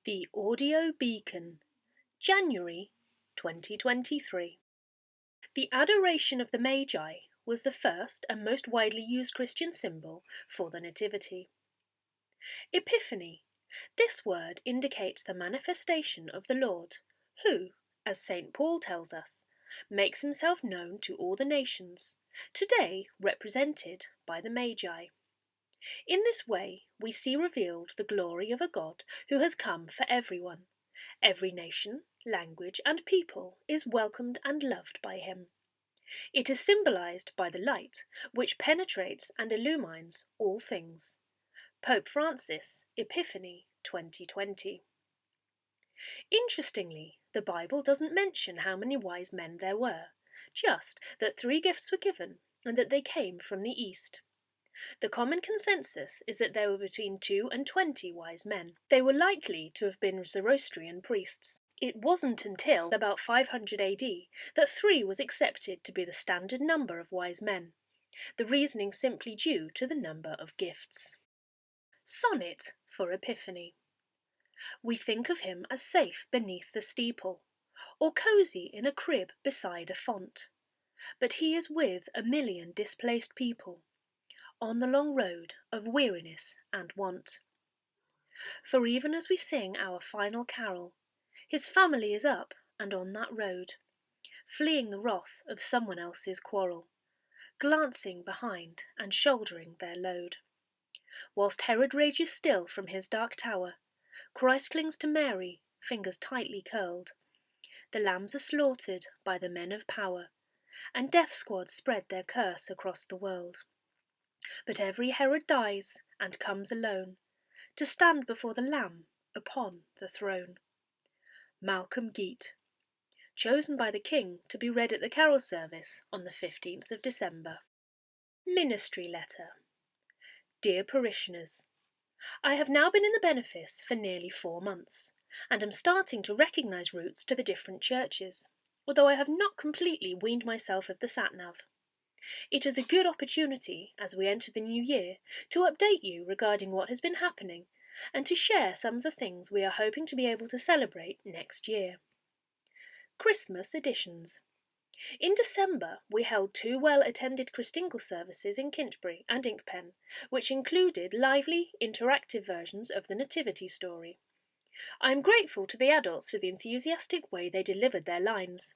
The Audio Beacon, January 2023. The adoration of the Magi was the first and most widely used Christian symbol for the Nativity. Epiphany. This word indicates the manifestation of the Lord, who, as St. Paul tells us, makes himself known to all the nations, today represented by the Magi. In this way, we see revealed the glory of a God who has come for everyone. Every nation, language, and people is welcomed and loved by him. It is symbolized by the light, which penetrates and illumines all things. Pope Francis, Epiphany 2020. Interestingly, the Bible doesn't mention how many wise men there were, just that 3 gifts were given and that they came from the East. The common consensus is that there were between 2 and 20 wise men. They were likely to have been Zoroastrian priests. It wasn't until about 500 AD that 3 was accepted to be the standard number of wise men, the reasoning simply due to the number of gifts. Sonnet for Epiphany. We think of him as safe beneath the steeple, or cosy in a crib beside a font. But he is with a million displaced people, on the long road of weariness and want. For even as we sing our final carol, his family is up and on that road, fleeing the wrath of someone else's quarrel, glancing behind and shouldering their load. Whilst Herod rages still from his dark tower, Christ clings to Mary, fingers tightly curled. The lambs are slaughtered by the men of power, and death squads spread their curse across the world. But every Herod dies and comes alone to stand before the Lamb upon the throne. Malcolm Geet, chosen by the King to be read at the carol service on the 15th of December. Ministry Letter. Dear Parishioners, I have now been in the Benefice for nearly 4 months, and am starting to recognise routes to the different churches, although I have not completely weaned myself of the sat-nav. It is a good opportunity, as we enter the new year, to update you regarding what has been happening and to share some of the things we are hoping to be able to celebrate next year. Christmas editions. In December, we held 2 well-attended Christingle services in Kintbury and Inkpen, which included lively, interactive versions of the Nativity story. I am grateful to the adults for the enthusiastic way they delivered their lines.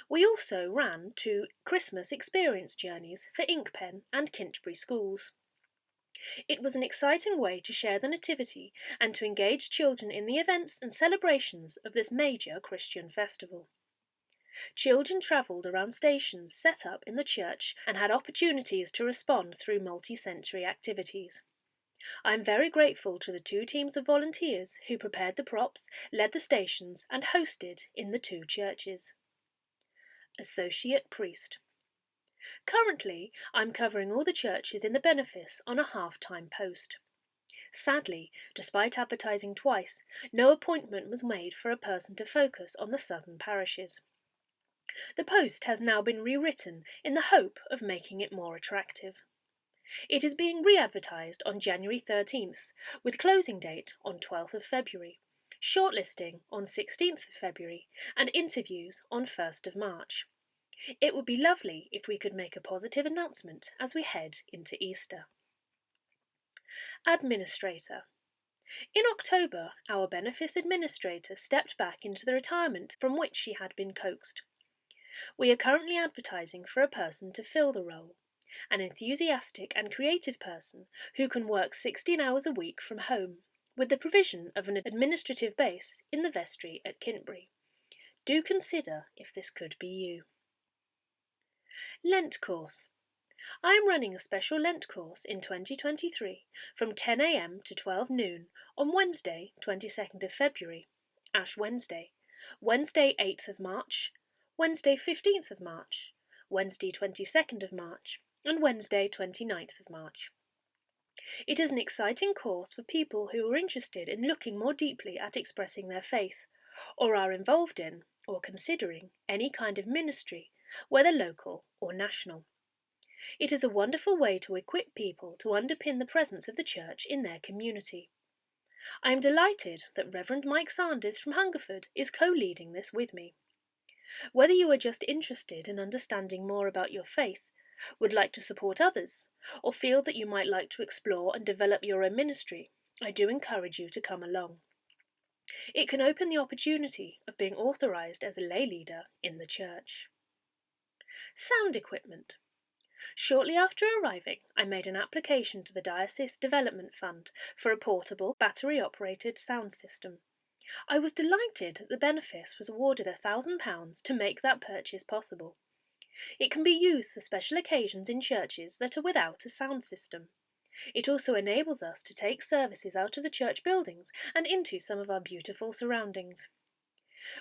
We also ran 2 Christmas experience journeys for Inkpen and Kintbury schools. It was an exciting way to share the Nativity and to engage children in the events and celebrations of this major Christian festival. Children travelled around stations set up in the church and had opportunities to respond through multi-sensory activities. I am very grateful to the 2 teams of volunteers who prepared the props, led the stations and hosted in the 2 churches. Associate Priest. Currently, I'm covering all the churches in the Benefice on a half-time post. Sadly, despite advertising twice, no appointment was made for a person to focus on the southern parishes. The post has now been rewritten in the hope of making it more attractive. It is being re-advertised on January 13th, with closing date on 12th of February, shortlisting on 16th of February, and interviews on 1st of March. It would be lovely if we could make a positive announcement as we head into Easter. Administrator. In October, our Benefice administrator stepped back into the retirement from which she had been coaxed. We are currently advertising for a person to fill the role, an enthusiastic and creative person who can work 16 hours a week from home, with the provision of an administrative base in the vestry at Kintbury. Do consider if this could be you. Lent course. I am running a special Lent course in 2023 from 10 a.m. to 12 noon on Wednesday, 22nd of February, Ash Wednesday, Wednesday 8th of March, Wednesday 15th of March, Wednesday 22nd of March, and Wednesday 29th of March. It is an exciting course for people who are interested in looking more deeply at expressing their faith, or are involved in, or considering, any kind of ministry, whether local or national. It is a wonderful way to equip people to underpin the presence of the Church in their community. I am delighted that Reverend Mike Sanders from Hungerford is co-leading this with me. Whether you are just interested in understanding more about your faith, would like to support others, or feel that you might like to explore and develop your own ministry, I do encourage you to come along. It can open the opportunity of being authorised as a lay leader in the church. Sound equipment. Shortly after arriving, I made an application to the Diocese Development Fund for a portable, battery-operated sound system. I was delighted that the Benefice was awarded £1,000 to make that purchase possible. It can be used for special occasions in churches that are without a sound system. It also enables us to take services out of the church buildings and into some of our beautiful surroundings.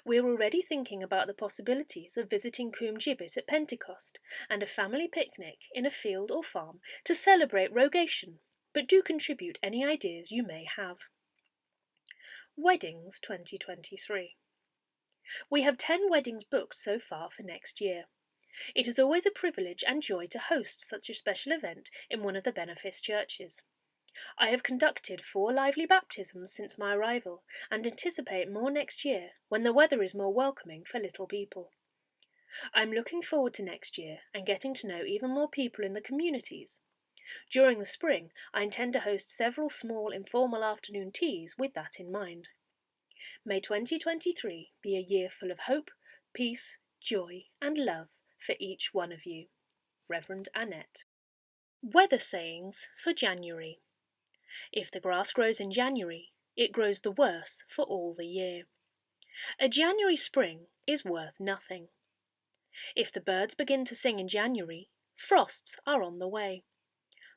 We're already thinking about the possibilities of visiting Coombe Gibbet at Pentecost and a family picnic in a field or farm to celebrate Rogation, but do contribute any ideas you may have. Weddings 2023. We have 10 weddings booked so far for next year. It is always a privilege and joy to host such a special event in one of the Benefice churches. I have conducted 4 lively baptisms since my arrival and anticipate more next year when the weather is more welcoming for little people. I'm looking forward to next year and getting to know even more people in the communities. During the spring, I intend to host several small informal afternoon teas with that in mind. May 2023 be a year full of hope, peace, joy and love for each one of you. Reverend Annette. Weather sayings for January. If the grass grows in January, it grows the worse for all the year. A January spring is worth nothing. If the birds begin to sing in January, frosts are on the way.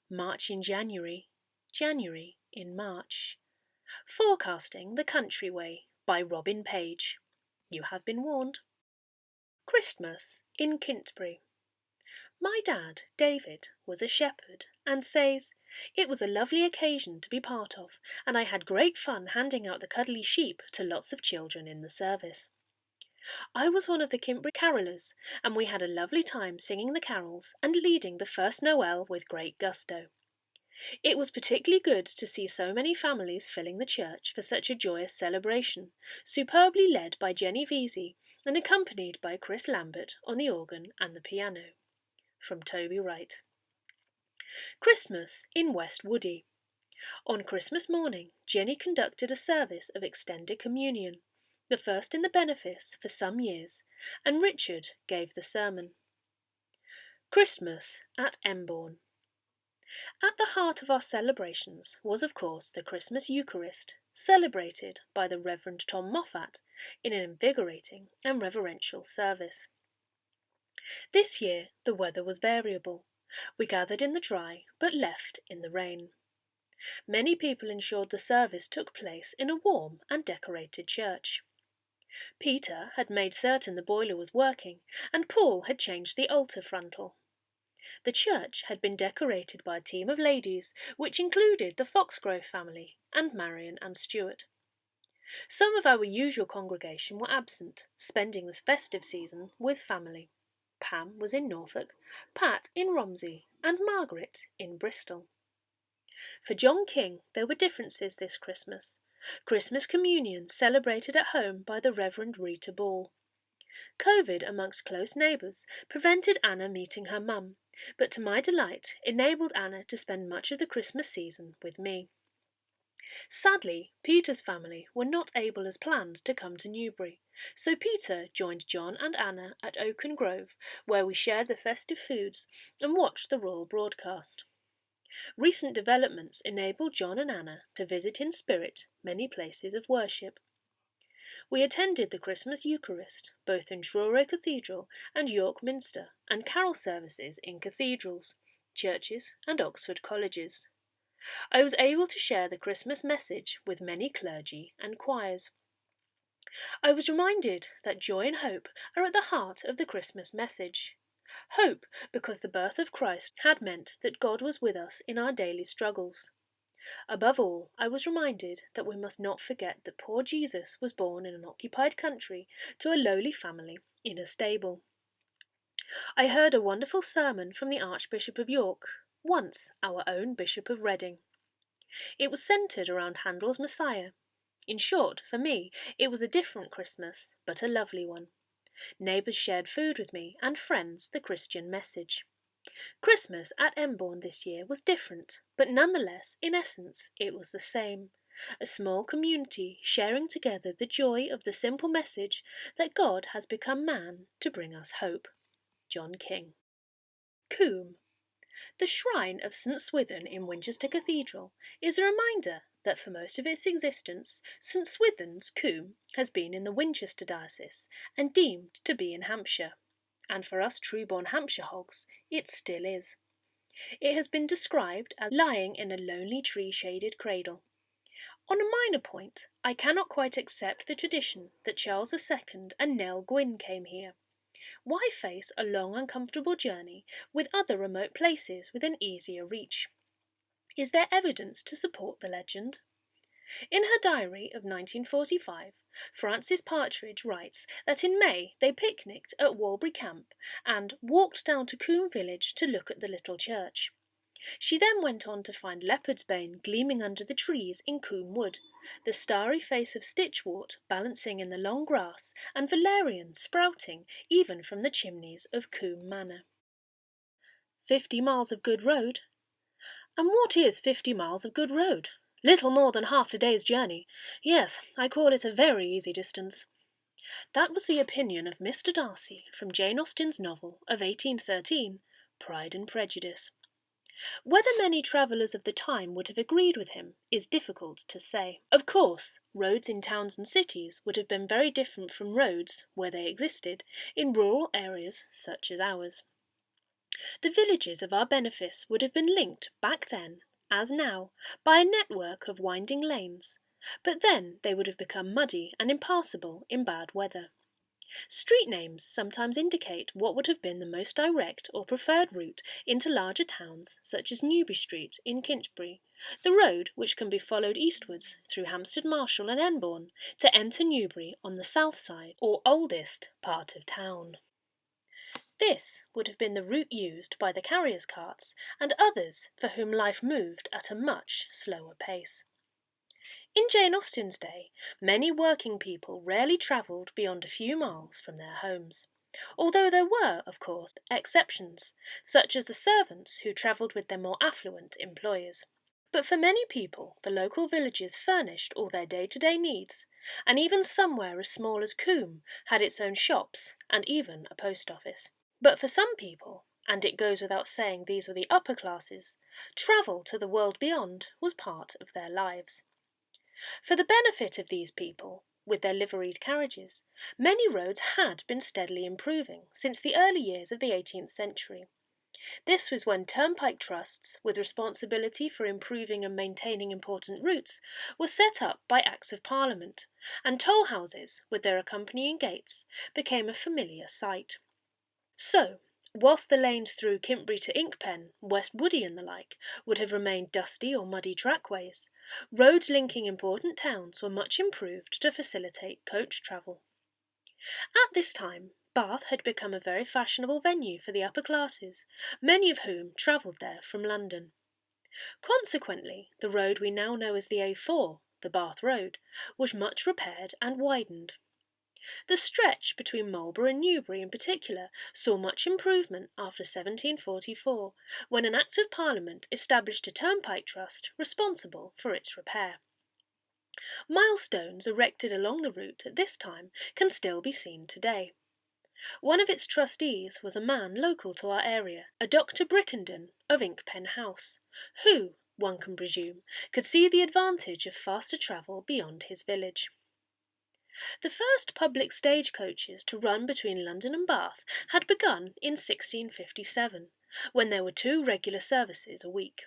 March in January, January in March. Forecasting the Country Way by Robin Page. You have been warned. Christmas in Kintbury. My dad, David, was a shepherd and says, "It was a lovely occasion to be part of, and I had great fun handing out the cuddly sheep to lots of children in the service." I was one of the Kintbury carolers, and we had a lovely time singing the carols and leading the first Noel with great gusto. It was particularly good to see so many families filling the church for such a joyous celebration, superbly led by Jenny Vesey and accompanied by Chris Lambert on the organ and the piano. From Toby Wright. Christmas in West Woody. On Christmas morning, Jenny conducted a service of extended communion, the first in the Benefice for some years, and Richard gave the sermon. Christmas at Emborne. At the heart of our celebrations was, of course, the Christmas Eucharist, celebrated by the Reverend Tom Moffat in an invigorating and reverential service. This year the weather was variable. We gathered in the dry, but left in the rain. Many people ensured the service took place in a warm and decorated church. Peter had made certain the boiler was working, and Paul had changed the altar frontal. The church had been decorated by a team of ladies, which included the Foxgrove family and Marion and Stuart. Some of our usual congregation were absent, spending the festive season with family. Pam was in Norfolk, Pat in Romsey, and Margaret in Bristol. For John King there were differences this Christmas. Christmas communion celebrated at home by the Reverend Rita Ball. COVID amongst close neighbours prevented Anna meeting her mum, but to my delight enabled Anna to spend much of the Christmas season with me. Sadly, Peter's family were not able as planned to come to Newbury, so Peter joined John and Anna at Oaken Grove, where we shared the festive foods and watched the royal broadcast. Recent developments enabled John and Anna to visit in spirit many places of worship. We attended the Christmas Eucharist, both in Truro Cathedral and York Minster, and carol services in cathedrals, churches and Oxford colleges. I was able to share the Christmas message with many clergy and choirs. I was reminded that joy and hope are at the heart of the Christmas message. Hope because the birth of Christ had meant that God was with us in our daily struggles. Above all, I was reminded that we must not forget that poor Jesus was born in an occupied country to a lowly family in a stable. I heard a wonderful sermon from the Archbishop of York, once our own Bishop of Reading. It was centred around Handel's Messiah. In short, for me, it was a different Christmas, but a lovely one. Neighbours shared food with me, and friends the Christian message. Christmas at Emborne this year was different, but nonetheless, in essence, it was the same. A small community sharing together the joy of the simple message that God has become man to bring us hope. John King. Coombe. The shrine of St Swithin in Winchester Cathedral is a reminder that for most of its existence, St Swithin's Coombe has been in the Winchester diocese and deemed to be in Hampshire. And for us true-born Hampshire hogs, it still is. It has been described as lying in a lonely tree-shaded cradle. On a minor point, I cannot quite accept the tradition that Charles II and Nell Gwyn came here. Why face a long uncomfortable journey with other remote places within easier reach? Is there evidence to support the legend? In her diary of 1945, Frances Partridge writes that in May they picnicked at Walbury Camp and walked down to Coombe Village to look at the little church. She then went on to find leopard's bane gleaming under the trees in Coombe Wood, the starry face of stitchwort balancing in the long grass, and valerian sprouting even from the chimneys of Coombe Manor. 50 miles of good road. And what is 50 miles of good road? Little more than half a day's journey. Yes, I call it a very easy distance. That was the opinion of Mr. Darcy from Jane Austen's novel of 1813, Pride and Prejudice. Whether many travellers of the time would have agreed with him is difficult to say. Of course, roads in towns and cities would have been very different from roads, where they existed, in rural areas such as ours. The villages of our Benefice would have been linked back then, as now, by a network of winding lanes, but then they would have become muddy and impassable in bad weather. Street names sometimes indicate what would have been the most direct or preferred route into larger towns such as Newbury Street in Kintbury, the road which can be followed eastwards through Hampstead Marshall and Emborne to enter Newbury on the south side or oldest part of town. This would have been the route used by the carriers' carts and others for whom life moved at a much slower pace. In Jane Austen's day, many working people rarely travelled beyond a few miles from their homes, although there were, of course, exceptions, such as the servants who travelled with their more affluent employers. But for many people, the local villages furnished all their day-to-day needs, and even somewhere as small as Coombe had its own shops and even a post office. But for some people, and it goes without saying these were the upper classes, travel to the world beyond was part of their lives. For the benefit of these people, with their liveried carriages, many roads had been steadily improving since the early years of the 18th century. This was when turnpike trusts, with responsibility for improving and maintaining important routes, were set up by Acts of Parliament, and toll houses, with their accompanying gates, became a familiar sight. So, whilst the lanes through Kintbury to Inkpen, West Woody and the like would have remained dusty or muddy trackways, roads linking important towns were much improved to facilitate coach travel. At this time, Bath had become a very fashionable venue for the upper classes, many of whom travelled there from London. Consequently, the road we now know as the A4, the Bath Road, was much repaired and widened. The stretch between Marlborough and Newbury in particular saw much improvement after 1744, when an Act of Parliament established a turnpike trust responsible for its repair. Milestones erected along the route at this time can still be seen today. One of its trustees was a man local to our area, a Dr. Brickenden of Inkpen House, who, one can presume, could see the advantage of faster travel beyond his village. The first public stagecoaches to run between London and Bath had begun in 1657, when there were 2 regular services a week.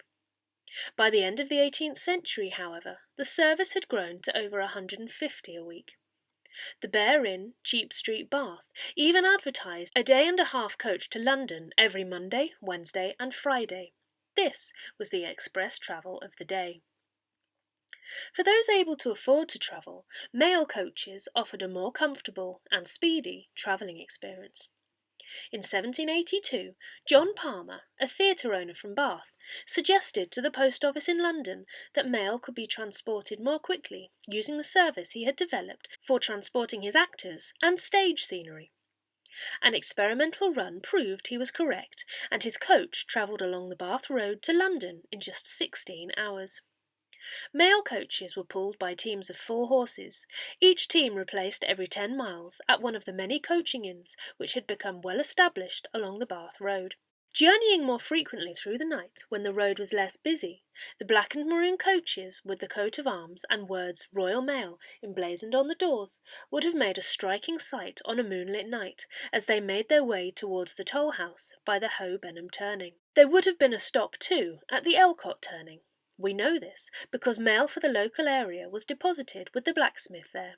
By the end of the 18th century, however, the service had grown to over 150 a week. The Bear Inn, Cheap Street, Bath, even advertised a day-and-a-half coach to London every Monday, Wednesday and Friday. This was the express travel of the day. For those able to afford to travel, mail coaches offered a more comfortable and speedy travelling experience. In 1782, John Palmer, a theatre owner from Bath, suggested to the post office in London that mail could be transported more quickly using the service he had developed for transporting his actors and stage scenery. An experimental run proved he was correct, and his coach travelled along the Bath Road to London in just 16 hours. Mail coaches were pulled by teams of 4 horses, each team replaced every 10 miles at one of the many coaching inns which had become well established along the Bath Road. Journeying more frequently through the night when the road was less busy, the black and maroon coaches with the coat of arms and words Royal Mail emblazoned on the doors would have made a striking sight on a moonlit night as they made their way towards the toll house by the Hoe Benham turning. There would have been a stop too at the Elcott turning. We know this because mail for the local area was deposited with the blacksmith there.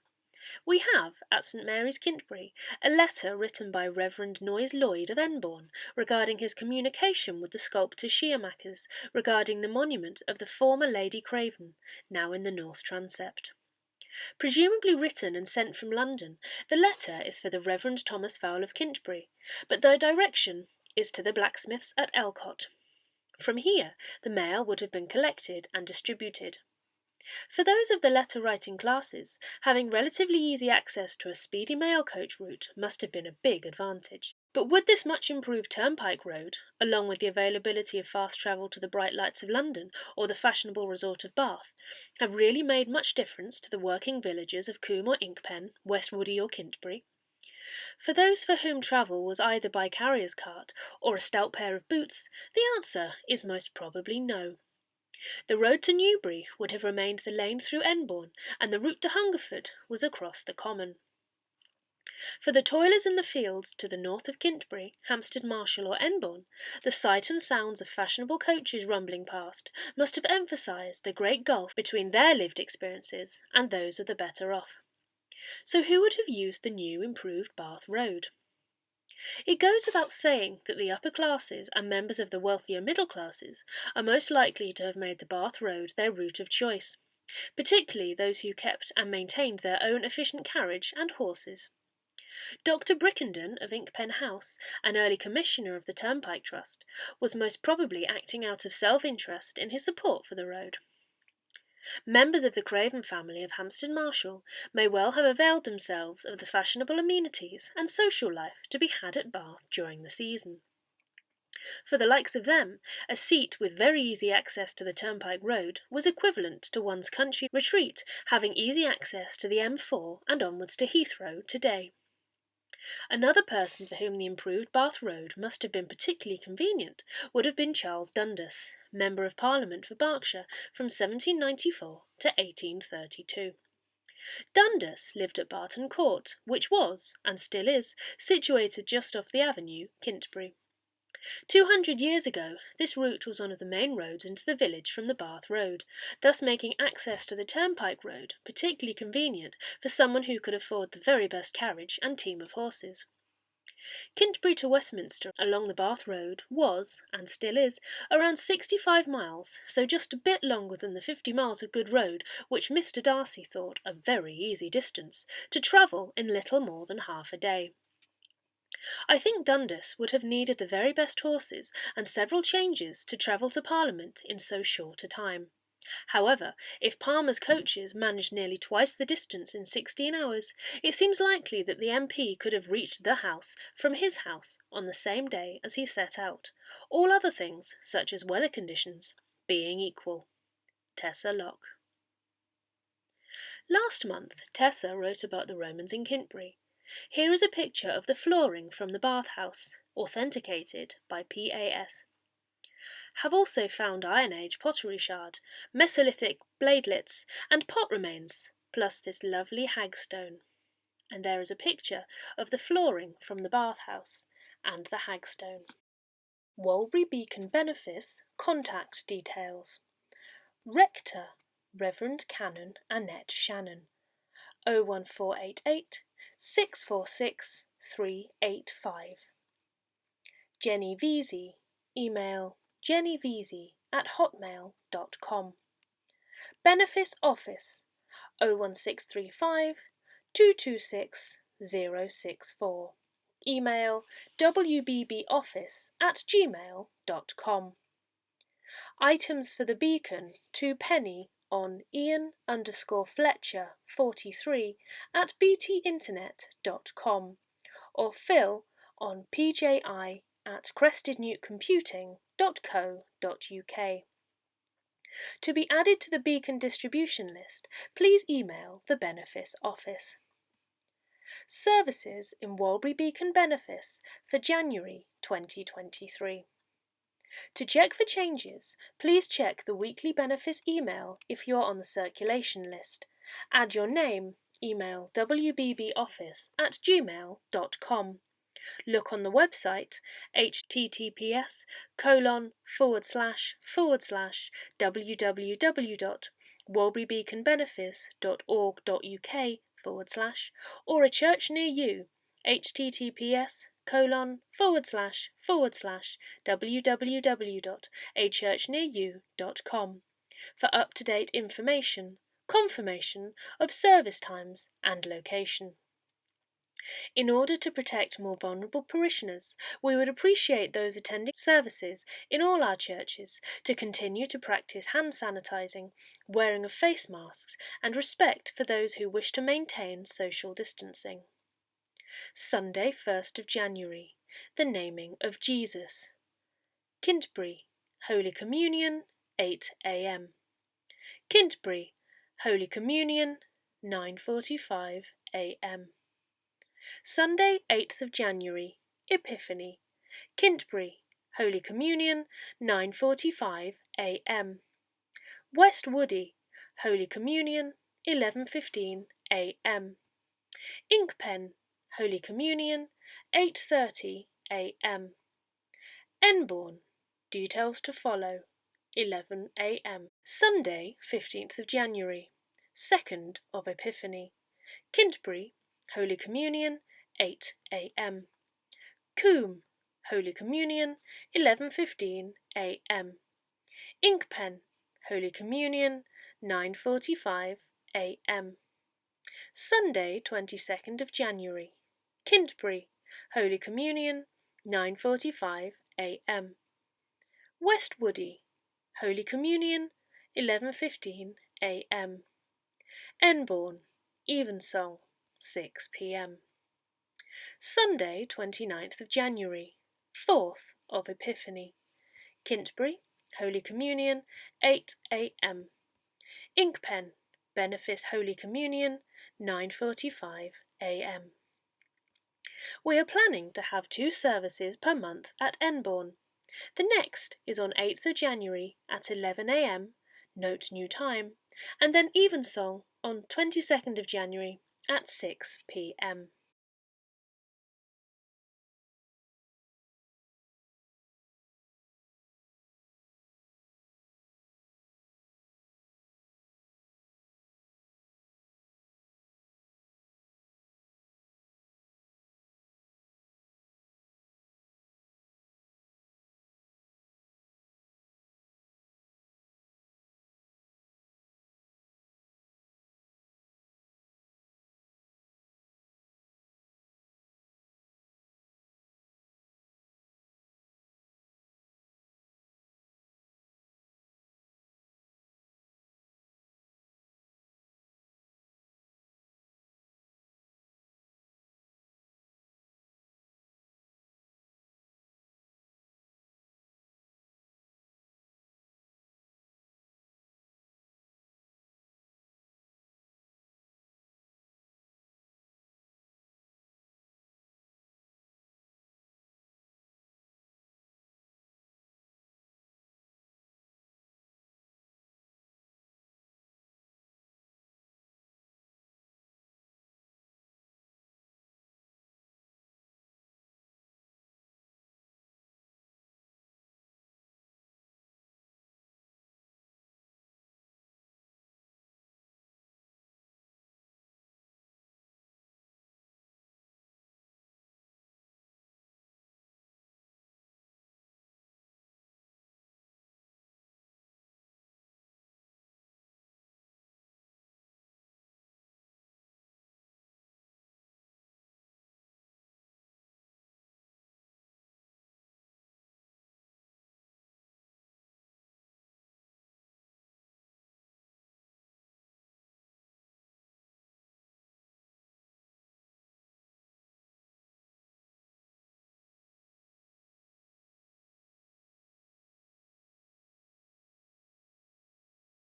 We have, at St Mary's, Kintbury, a letter written by Reverend Noyes Lloyd of Enbourne regarding his communication with the sculptor Scheermakers regarding the monument of the former Lady Craven, now in the north transept. Presumably written and sent from London, the letter is for the Reverend Thomas Fowle of Kintbury, but the direction is to the blacksmiths at Elcott. From here, the mail would have been collected and distributed. For those of the letter-writing classes, having relatively easy access to a speedy mail coach route must have been a big advantage. But would this much improved turnpike road, along with the availability of fast travel to the bright lights of London or the fashionable resort of Bath, have really made much difference to the working villages of Coombe or Inkpen, West Woody or Kintbury? For those for whom travel was either by carrier's cart or a stout pair of boots, the answer is most probably no. The road to Newbury would have remained the lane through Enbourne, and the route to Hungerford was across the common. For the toilers in the fields to the north of Kintbury, Hampstead Marshall or Enbourne, the sight and sounds of fashionable coaches rumbling past must have emphasised the great gulf between their lived experiences and those of the better off. So who would have used the new improved Bath Road? It goes without saying that the upper classes and members of the wealthier middle classes are most likely to have made the Bath Road their route of choice, particularly those who kept and maintained their own efficient carriage and horses. Dr. Brickenden of Inkpen House, an early commissioner of the Turnpike Trust, was most probably acting out of self-interest in his support for the road. Members of the Craven family of Hampstead Marshall may well have availed themselves of the fashionable amenities and social life to be had at Bath during the season. For the likes of them, a seat with very easy access to the Turnpike Road was equivalent to one's country retreat having easy access to the M4 and onwards to Heathrow today. Another person for whom the improved Bath Road must have been particularly convenient would have been Charles Dundas, Member of Parliament for Berkshire from 1794 to 1832. Dundas lived at Barton Court, which was, and still is, situated just off the avenue, Kintbury. 200 years ago, this route was one of the main roads into the village from the Bath Road, thus making access to the Turnpike Road particularly convenient for someone who could afford the very best carriage and team of horses. Kintbury to Westminster along the Bath Road was, and still is, around 65 miles, so just a bit longer than the 50 miles of good road which Mr. Darcy thought a very easy distance to travel in little more than half a day. I think Dundas would have needed the very best horses and several changes to travel to Parliament in so short a time. However, if Palmer's coaches managed nearly twice the distance in 16 hours, it seems likely that the MP could have reached the House from his house on the same day as he set out, all other things, such as weather conditions, being equal. Tessa Locke. Last month, Tessa wrote about the Romans in Kintbury. Here is a picture of the flooring from the bathhouse, authenticated by PAS. Have also found Iron Age pottery shard, Mesolithic bladelets, and pot remains, plus this lovely hagstone. And there is a picture of the flooring from the bathhouse and the hagstone. Walbury Beacon Benefice contact details. Rector, Reverend Canon Annette Shannon, 01488 646 385. Jenny Veazey, email jennyveazey@hotmail.com. Benefice Office 01635 226 064. email wbboffice@gmail.com. Items for the beacon, 2 penny, on Ian_Fletcher43 @btinternet.com, or Phil on pji@crestednewtcomputing.co.uk. To be added to the beacon distribution list, please email the Benefice office. Services in Walbury Beacon Benefice for January 2023. To check for changes, please check the weekly Benefice email if you are on the circulation list. Add your name, email wbboffice@gmail.com. Look on the website https://www.walburybeaconbenefice.org.uk/ or a church near you https://www.achurchnearyou.com for up-to-date information, confirmation of service times and location. In order to protect more vulnerable parishioners, we would appreciate those attending services in all our churches to continue to practice hand sanitising, wearing of face masks, and respect for those who wish to maintain social distancing. Sunday, 1st of January, the naming of Jesus. Kintbury, Holy Communion, 8 a.m. Kintbury, Holy Communion, 9:45 a.m. Sunday, 8th of January, Epiphany. Kintbury, Holy Communion, 9:45 a.m. West Woody, Holy Communion, 11:15 a.m. Inkpen, Holy Communion, 8:30 a.m. Enbourne, details to follow, 11 a.m. Sunday, 15th of January, 2nd of Epiphany. Kintbury, Holy Communion, 8 a.m. Coombe, Holy Communion, 11:15 a.m. Inkpen, Holy Communion, 9:45 a.m. Sunday, 22nd of January. Kintbury, Holy Communion, 9:45 a.m. West Woody, Holy Communion, 11:15 a.m. Enbourne, Evensong, 6 p.m. Sunday, 29th of January, 4th of Epiphany. Kintbury, Holy Communion, 8 a.m. Inkpen, Benefice Holy Communion, 9:45 a.m. We are planning to have 2 services per month at Enbourne. The next is on 8th of January at 11 a.m, note new time, and then Evensong on 22nd of January at 6 p.m.